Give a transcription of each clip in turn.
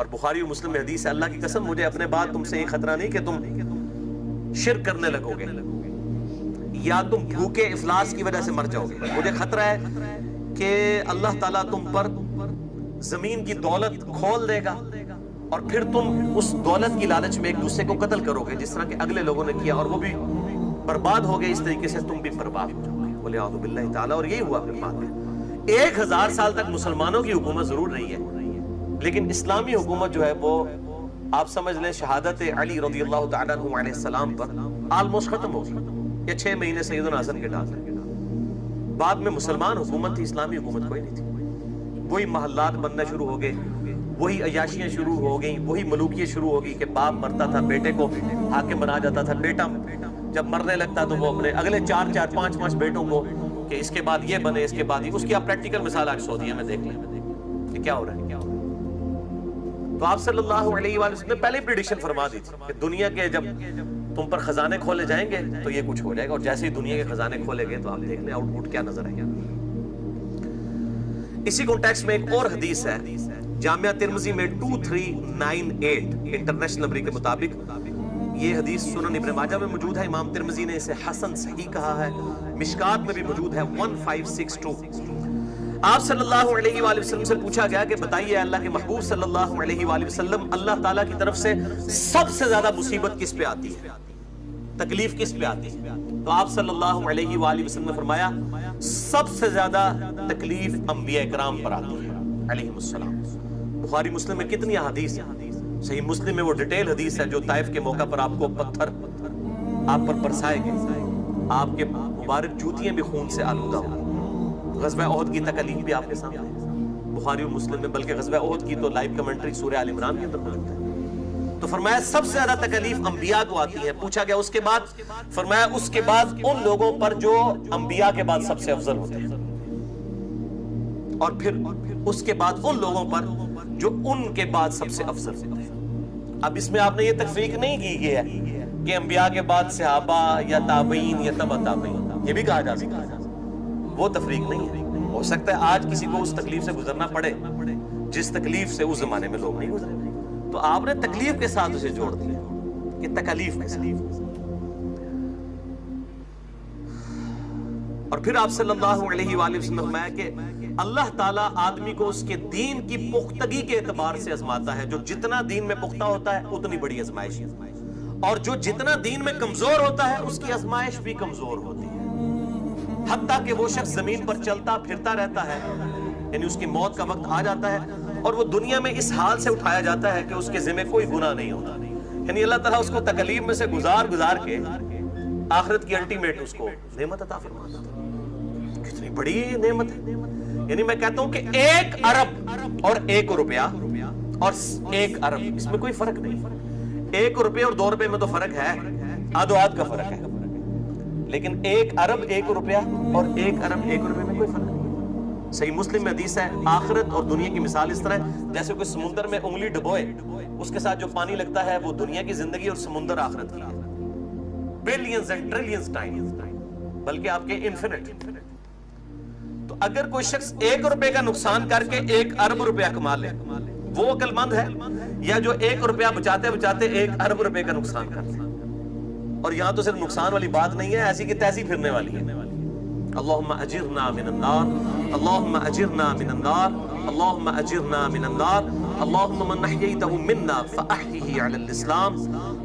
اور بخاری و مسلم میں حدیث ہے اللہ کی قسم مجھے اپنے بعد تم سے یہ خطرہ نہیں کہ تم شرک کرنے لگو گے یا تم بھوکے افلاس کی وجہ سے مر جاؤ گے. مجھے خطرہ ہے کہ اللہ تعالیٰ تم پر زمین کی دولت کھول دے گا اور پھر تم اس دولت کی لالچ میں ایک دوسرے کو قتل کرو گے جس طرح کہ اگلے لوگوں نے کیا اور وہ بھی برباد ہو گئے اس طریقے سے تم بھی برباد ہو جاؤ گے. وَلِعَاذُ بِاللَّهِ تعالیٰ. اور یہی ہوا پھر بعد میں 1000 سال تک مسلمانوں کی حکومت ضرور رہی ہے لیکن اسلامی حکومت جو ہے وہ آپ سمجھ لیں شہادت علی رضی اللہ تعالیٰ عنہ علیہ السلام پر آلموسٹ ختم ہو گئی. یہ 6 مہینے سیدنا حسن کے ڈال دیں. بعد میں مسلمان حکومت تھی اسلامی حکومت کوئی نہیں تھی. وہی محلات بننا شروع ہو گئے, وہی عیاشیاں شروع ہو گئیں, وہی ملوکیت شروع ہو گئی کہ باپ مرتا تھا بیٹے کو حاکم بنا جاتا تھا, بیٹا جب مرنے لگتا تو وہ اپنے اگلے 4 5 بیٹوں کو کہ اس کے بعد یہ بنے اس کے بعد یہ. اس کی آپ پریکٹیکل مثال آج سعودیہ میں دیکھ لیں کہ کیا ہو رہا ہے. تو آپ صلی اللہ علیہ وآلہ وسلم نے پہلے پریڈکشن فرما دی تھی کہ دنیا کے جب تم پر خزانے کھولے جائیں گے تو یہ کچھ ہو جائے گا, اور جیسے ہی دنیا کے خزانے کھولے گئے تو آپ دیکھ لیں آؤٹ پٹ کیا نظر آئے گا. اسی کانٹیکسٹ میں ایک اور حدیث ہے جامعہ ترمذی میں 2398 انٹرنیشنل نمبر کے مطابق. یہ حدیث سنن ابن ماجہ میں موجود ہے, امام ترمذی نے اسے حسن صحیح کہا ہے, مشکات میں بھی موجود ہے 1562. آپ صلی اللہ علیہ وآلہ وسلم سے پوچھا گیا کہ بتائیے اللہ کے محبوب صلی اللہ علیہ وآلہ وسلم اللہ تعالیٰ کی طرف سے سب سے زیادہ مصیبت کس پہ آتی ہے, تکلیف کس پہ آتی ہے؟ تو آپ صلی اللہ علیہ وآلہ وسلم نے فرمایا سب سے زیادہ تکلیف انبیاء کرام پر آتی ہے علیہم السلام. بخاری مسلم میں کتنی حدیث ہیں, صحیح مسلم میں وہ ڈیٹیل حدیث ہے جو طائف کے موقع پر آپ کو پتھر آپ پر برسائے گئے, آپ کے مبارک جوتیاں بھی خون سے آلودہ ہوں. غزوہ احد کی تکلیف بھی آپ کے سامنے بخاری و مسلم میں, بلکہ غزوہ احد کی تو لائیو کمنٹری سورہ آل عمران کے اندر موجود ہے. تو فرمایا سب سے زیادہ تکلیف انبیاء کو آتی ہے. پوچھا گیا اس کے بعد, فرمایا اس کے بعد ان لوگوں پر جو انبیاء کے بعد سب سے افضل ہوتے ہیں, اور پھر اس کے بعد ان لوگوں پر جو ان کے بعد سب سے افضل ہوتے ہیں. اب اس میں آپ نے یہ تفریق نہیں کی ہے کہ انبیاء کے بعد صحابہ یا تابعین یا تبع تابعین, یہ بھی کہا جا سکتا ہے, وہ تفریق نہیں ہے. ہو سکتا ہے آج کسی کو اس تکلیف سے گزرنا پڑے جس تکلیف سے اس زمانے میں لوگ نہیں گزرے, تو آپ نے تکلیف کے ساتھ اسے جوڑ دیا کہ تکلیف کے ساتھ. اور پھر آپ صلی اللہ علیہ وآلہ وسلم نے فرمایا کہ اللہ تعالیٰ آدمی کو اس کے دین کی پختگی کے اعتبار سے آزماتا ہے. جو جتنا دین میں پختہ ہوتا ہے اتنی بڑی آزمائش ہے, اور جو جتنا دین میں کمزور ہوتا ہے اس کی آزمائش بھی کمزور ہوتی ہے. حتیٰ کہ وہ شخص زمین پر چلتا پھرتا رہتا ہے, یعنی اس کی موت کا وقت آ جاتا ہے اور وہ دنیا میں اس حال سے اٹھایا جاتا ہے کہ اس کے ذمہ کوئی گناہ نہیں ہوتا. یعنی اللہ تعالیٰ اس کو تکلیف میں سے گزار کے آخرت کی الٹیمیٹ اس کو نعمت عطا فرماتا ہے. کتنی بڑی نعمت ہے. یعنی میں کہتا ہوں کہ 1 ارب اور 1 روپیہ اور 1 ارب اس میں کوئی فرق نہیں. 1 روپے اور 2 روپے میں تو فرق ہے, آدھ و آدھ کا فرق ہے, لیکن 1 ارب 1 روپیہ اور 1 ارب 1 روپے میں کوئی فرق نہیں. صحیح مسلم میں حدیث ہے آخرت اور دنیا کی مثال اس طرح ہے جیسے کوئی سمندر میں انگلی ڈبوئے, اس کے ساتھ جو پانی لگتا ہے وہ دنیا کی زندگی اور سمندر آخرت کی ہے. بلینز اینڈ ٹریلینز ٹائم, بلکہ آپ کے انفینٹ. تو اگر کوئی شخص 1 روپے کا نقصان کر کے 1 ارب روپیہ کما لے, وہ عقل مند ہے, یا جو 1 روپیہ بچاتے بچاتے 1 ارب روپے کا نقصان کرتے ہیں. اور یہاں تو صرف نقصان والی بات نہیں ہے, ایسی کی تیسی پھرنے والی ہے. اللہم اجرنا من النار, اللہم اجرنا من النار, اللہم اجرنا من النار, اللہم من احییتہ منا فاحیہ علی الاسلام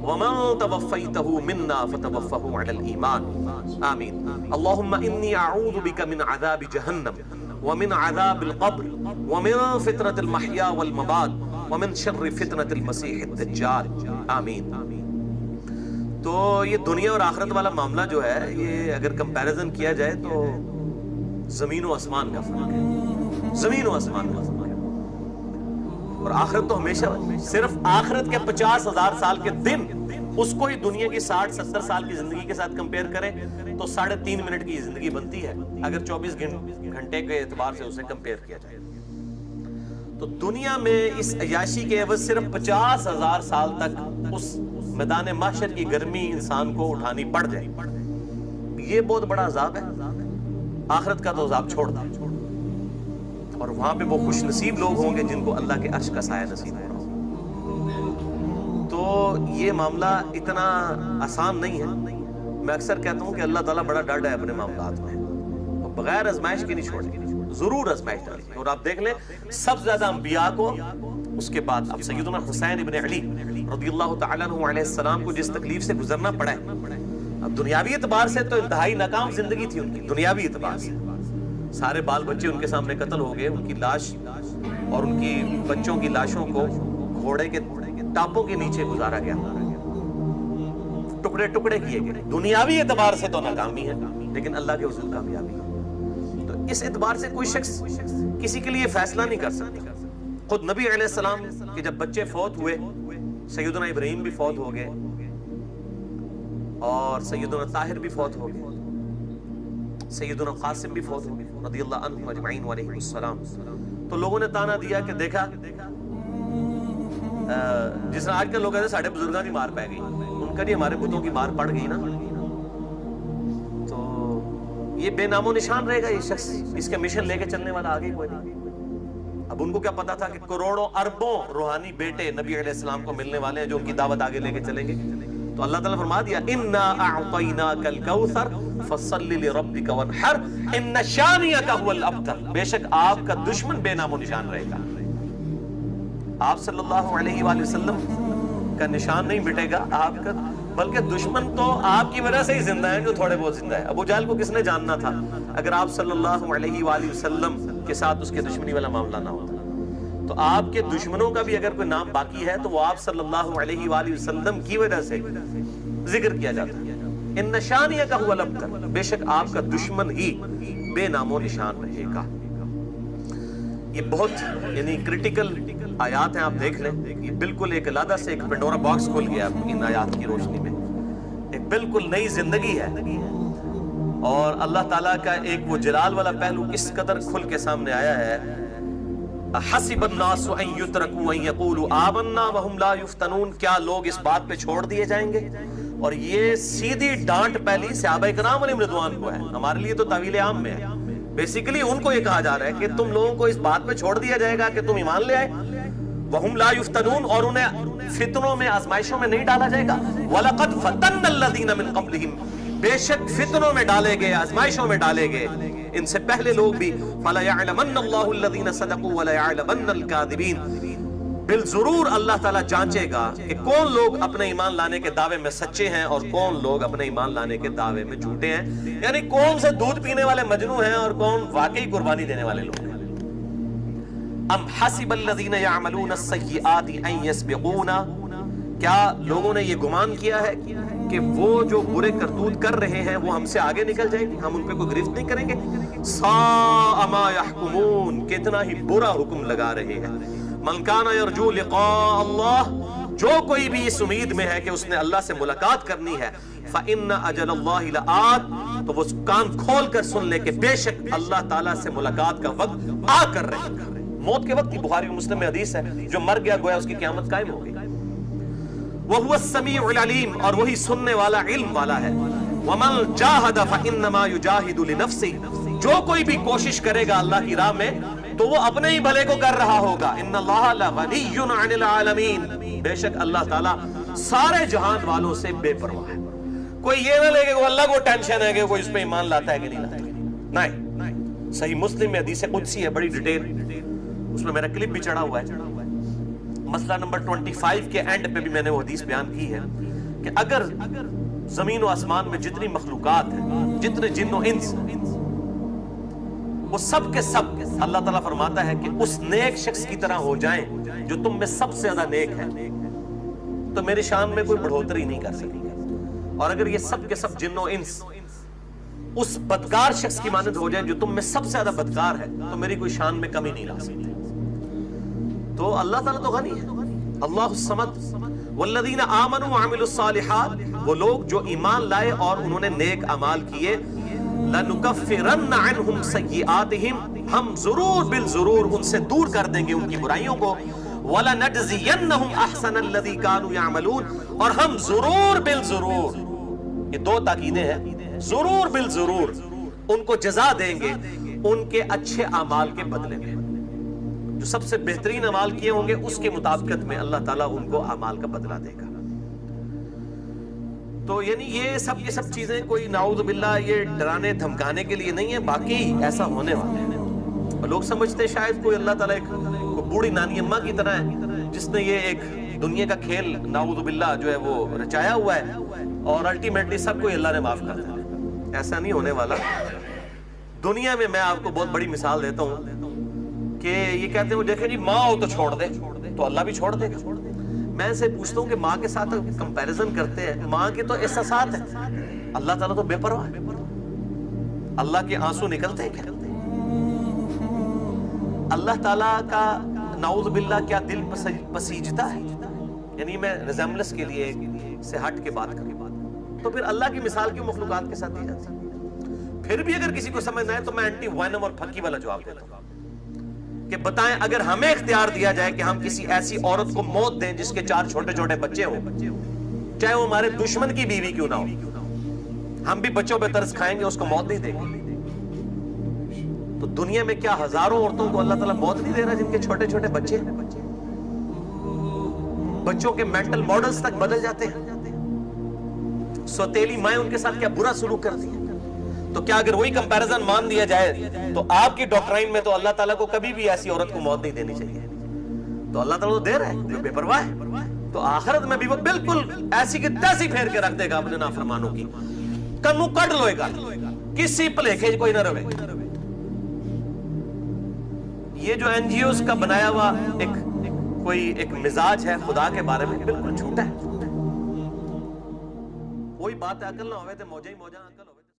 ومن توفیتہ منا فتوفہ علی الایمان, آمین. اللہم انی اعوذ بک من عذاب جہنم ومن عذاب القبر ومن فتنة المحیا والممات ومن شر فتنة المسیح الدجال, آمین. تو یہ دنیا اور آخرت والا معاملہ جو ہے, یہ اگر کمپیریزن کیا جائے تو زمین و آسمان کا فرق ہے, زمین و آسمان کا فرق ہے. اور آخرت تو ہمیشہ, صرف آخرت کے 50,000 سال کے دن اس کو ہی دنیا کی 60-70 سال کی زندگی کے ساتھ کمپیئر کریں تو 3.5 منٹ کی زندگی بنتی ہے اگر 24 گھنٹے کے اعتبار سے اسے کمپیئر کیا جائے. تو دنیا میں اس عیاشی کے عوض صرف 50,000 سال تک اس میدان محشر کی گرمی انسان کو اٹھانی پڑ جائے, یہ بہت بڑا عذاب ہے. آخرت کا تو عذاب چھوڑ دیں, اور وہاں پہ وہ خوش نصیب لوگ ہوں گے جن کو اللہ کے عرش کا سایہ نصیب ہوگا. تو یہ معاملہ اتنا آسان نہیں ہے. میں اکثر کہتا ہوں کہ اللہ تعالیٰ بڑا ڈرڈ ہے اپنے معاملات میں، اور بغیر آزمائش کے نہیں چھوڑے، ضرور آزمائش ڈالیں گے. اور آپ دیکھ لیں سب سے زیادہ انبیاء کو اس کے بعد اب سیدنا حسین ابن علی رضی اللہ تعالیٰ عنہ علیہ السلام کو جس تکلیف سے گزرنا پڑا ہے، اب دنیاوی اعتبار سے تو انتہائی ناکام زندگی تھی ان کی. دنیاوی اعتبار سے سارے بال بچے ان کے سامنے قتل ہو گئے، ان کی لاش اور ان کی بچوں کی لاشوں کو گھوڑے کے ٹاپوں کے نیچے گزارا گیا، ٹکڑے ٹکڑے کیے گئے. دنیاوی اعتبار سے تو ناکامی ہے، لیکن اللہ کے حضور کامیابی ہے. تو اس اعتبار سے کوئی شخص کسی کے لیے فیصلہ نہیں کر سکتا. خود نبی علیہ السلام کے جب بچے فوت ہوئے، سیدنا ابراہیم بھی فوت ہو گئے اور سیدنا طاہر بھی فوت ہو گئے، سیدنا قاسم بھی فوت ہو گئے رضی اللہ عنہ اجمعین وعلیہ السلام. تو لوگوں نے تانا دیا کہ دیکھا جس طرح آج کل لوگ کہتے ہیں ساڑھے بزرگاں کی مار پہ گئی، ان کا نہیں ہمارے بتوں کی مار پڑ گئی نا. تو یہ بے نام و نشان رہے گا یہ شخص، اس کے مشن لے کے چلنے والا آگے کوئی نہیں. اب ان کو کیا پتا تھا کہ کروڑوں اربوں روحانی بیٹے نبی علیہ السلام کو ملنے والے ہیں جو ان کی دعوت آگے لے کے چلیں گے. تو اللہ تعالیٰ فرما دیا اِنَّا أَعْطَيْنَاكَ الْكَوْثَرَ فَصَلِّ لِرَبِّكَ وَانْحَرْ إِنَّ شَانِئَكَ هُوَ الْأَبْتَرُ. بے شک آپ کا دشمن بے نام و نشان رہے گا. آپ صلی اللہ علیہ وآلہ وسلم کا نشان نہیں مٹے گا آپ کا، بلکہ دشمن تو آپ کی وجہ سے ہی زندہ ہے جو تھوڑے بہت زندہ ہے. ابو جہل کو کس نے جاننا تھا اگر آپ صلی اللہ علیہ وآلہ وسلم کے ساتھ اس کے دشمنی والا معاملہ نہ ہوتا. تو آپ کے دشمنوں کا بھی اگر کوئی نام باقی ہے تو وہ آپ صلی اللہ علیہ وآلہ وسلم کی وجہ سے ذکر کیا جاتا ہے. ان شانیہ کا هو الابتر، بے شک آپ کا دشمن ہی بے نام و نشان رہے گا. یہ بہت یعنی کریٹیکل آیات ہیں، آپ دیکھ لیں. یہ بالکل ایک علیحدہ سے ایک پنڈورا باکس کھل گیا ان آیات کی روشنی میں. ایک بالکل نئی زندگی ہے اور اللہ تعالیٰ کا ایک وہ جلال والا پہلو اس قدر کھل کے سامنے آیا ہے. حسب الناس ان یترکوا ان یقولوا آمنا وهم لا یفتنون، کیا لوگ اس بات پہ چھوڑ دیے جائیں گے؟ اور یہ سیدھی ڈانٹ پہلی صحابہ کرام علیہم رضوان کو ہے، ہمارے لیے تو طویل عام میں ہے. بیسیکلی ان کو یہ کہا جا رہا ہے کہ تم لوگوں کو اس بات پہ چھوڑ دیا جائے گا کہ تم ایمان لے آئے. وهم لا یفتنون، اور انہیں فتنوں میں آزمائشوں میں نہیں ڈالا جائے گا. وَلَقَدْ فَتَنَّ الَّذِينَ مِن قَبْلِهِمْ، بے شک فتنوں میں ڈالے گئے، آزمائشوں میں ڈالے گئے ان سے پہلے لوگ بھی. فَلَيَعْلَمَنَّ اللَّهُ الَّذِينَ صَدَقُوا وَلَيَعْلَمَنَّ الْكَاذِبِينَ، بالضرور اللہ تعالیٰ جانچے گا کہ کون لوگ اپنے ایمان لانے کے دعوے میں سچے ہیں اور کون لوگ اپنے ایمان لانے کے دعوے میں جھوٹے ہیں. یعنی کون سے دودھ پینے والے مجنو ہیں اور کون واقعی قربانی دینے والے لوگ ہیں. ام حسب الذین یعملون السیئات ان یسبقونا، کیا لوگوں نے یہ گمان کیا ہے کہ وہ جو برے کرتوت کر رہے ہیں وہ ہم سے آگے نکل جائیں گے، ہم ان پہ کوئی گرفت نہیں کریں گے. ساء ما یحکمون، کتنا ہی برا حکم لگا رہے ہیں. من کان یرجو لقاء اللہ، جو کوئی بھی اس امید میں ہے کہ اس نے اللہ سے ملاقات کرنی ہے، فإن اجل اللہ لآت، تو وہ کان کھول کر سن لے کہ بے شک اللہ تعالیٰ سے ملاقات کا وقت آ کر رہے ہیں. موت کے وقت کی بخاری و مسلم میں حدیث ہے، جو مر گیا گویا اس کی قیامت قائم ہو گئی. وَهُوَ السَّمِيعُ الْعَلِيمُ، اور وہی سننے والا علم والا ہے. وَمَنْ جَاهَدَ فَإِنَّمَا يُجَاهِدُ لِنَفْسِهِ، جو کوئی بھی کوشش کرے گا اللہ کی راہ میں تو وہ اپنے ہی بھلے کو کر رہا ہوگا. إِنَّ اللَّهَ لَغَنِيٌّ عَنِ الْعَالَمِينَ، بے شک اللہ تعالیٰ سارے جہان والوں سے بے پرواہ ہے. کوئی یہ نہ لے کہ وہ اللہ کو ٹینشن ہے کہ کوئی اس پہ ایمان لاتا ہے کہ نہیں لاتا. نہیں، صحیح مسلم میں حدیث قدسی ہے بڑی ڈیٹیل، اس میں میرا کلپ بھی چڑھا ہوا ہے. مسئلہ نمبر 25 کے اینڈ پہ بھی میں نے وہ حدیث بیان کی ہے کہ اگر زمین و آسمان میں جتنی مخلوقات ہیں، جتنے جن و انس، وہ سب کے سب اللہ تعالیٰ فرماتا ہے کہ اس نیک شخص کی طرح ہو جائیں جو تم میں سب سے زیادہ نیک ہے، تو میری شان میں کوئی بڑھوتری نہیں کر سکے. اور اگر یہ سب کے سب جن و انس اس بدکار شخص کی مانند ہو جائیں جو تم میں سب سے زیادہ بدکار ہے، تو میری کوئی شان میں کمی نہیں لا سکتے. تو اللہ تعالیٰ تو غنی ہے. اللہ الصمد. والذین آمنوا وعملوا الصالحات، وہ لوگ جو ایمان لائے اور انہوں نے نیک اعمال کیے. لنکفرن عنہم سیئاتہم، ہم ضرور بالضرور ان سے دور کر دیں گے ان کی برائیوں کو. ولنجزینہم احسن الذی کانوا یعملون، اور ہم ضرور بالضرور، یہ دو تاکیدیں ہیں، ضرور بالضرور ان کو جزا دیں گے ان کے اچھے اعمال کے بدلے میں. جو سب سے بہترین اعمال کیے ہوں گے اس کے مطابقت میں اللہ تعالیٰ ان کو اعمال کا بدلہ دے گا. تو یعنی یہ سب کی سب چیزیں کوئی نعوذ باللہ یہ ڈرانے دھمکانے کے لیے نہیں ہے، باقی ایسا ہونے والا ہے. اور لوگ سمجھتے ہیں شاید کوئی اللہ تعالیٰ ایک بوڑھی نانی اماں کی طرح ہے جس نے یہ ایک دنیا کا کھیل نعوذ باللہ جو ہے وہ رچایا ہوا ہے اور الٹیمیٹلی سب کو اللہ نے معاف کر دیا. ایسا نہیں ہونے والا. دنیا میں میں آپ کو بہت بڑی مثال دیتا ہوں کہ یہ کہتے ہیں دیکھیں جی ماں ہو تو چھوڑ دے تو اللہ بھی چھوڑ دے گا. میں سے پوچھتا ہوں کہ ماں کے ساتھ کمپیریزن کرتے ہیں، ماں کے تو احساسات ہیں، اللہ تعالیٰ تو بے پرواہ ہے. اللہ کے آنسو نکلتے ہیں کیا؟ اللہ تعالیٰ کا نعوذ باللہ کیا دل پسیجتا ہے؟ یعنی میں ریزمبلنس کے لیے سے ہٹ کے بات کروں تو پھر اللہ کی مثال کیوں مخلوقات کے ساتھ دی جاتی ہے؟ پھر بھی اگر کسی کو سمجھنا ہے تو میں اینٹی وینم اور پھکی والا جواب دیتا ہوں کہ بتائیں اگر ہمیں اختیار دیا جائے کہ ہم کسی ایسی عورت کو موت دیں جس کے 4 چھوٹے چھوٹے بچے ہوں، چاہے وہ ہمارے دشمن کی بیوی کیوں نہ ہو، ہم بھی بچوں پہ ترس کھائیں گے، اس کو موت نہیں دیں گے. تو دنیا میں کیا ہزاروں عورتوں کو اللہ تعالیٰ موت نہیں دے رہا جن کے چھوٹے چھوٹے بچے ہیں؟ بچوں کے مینٹل ماڈلز تک بدل جاتے ہیں. سوتیلی مائیں ان کے ساتھ کیا برا سلوک کرتی ہیں. تو کیا اگر وہی کمپیریزن مان دیا جائے تو آپ کی ڈاکٹرائن میں تو اللہ تعالیٰ کو کبھی بھی ایسی عورت کو موت نہیں دینی چاہیے. تو اللہ تعالیٰ تو دے رہا ہے، جو بے پرواہ ہے. تو آخرت میں بھی وہ بالکل ایسی کی تیسی پھیر کے رکھ دے گا اپنے نافرمانوں کی. کنو کٹ لوئے گا، کسی پلیکھے کوئی نہ روے. یہ جو این جی اوز کا بنایا ہوا ایک مزاج ہے خدا کے بارے میں بالکل جھوٹا ہے. وہی بات ہے عقل نہ ہوئے تو موجہ ہی موجہ عقل ہو.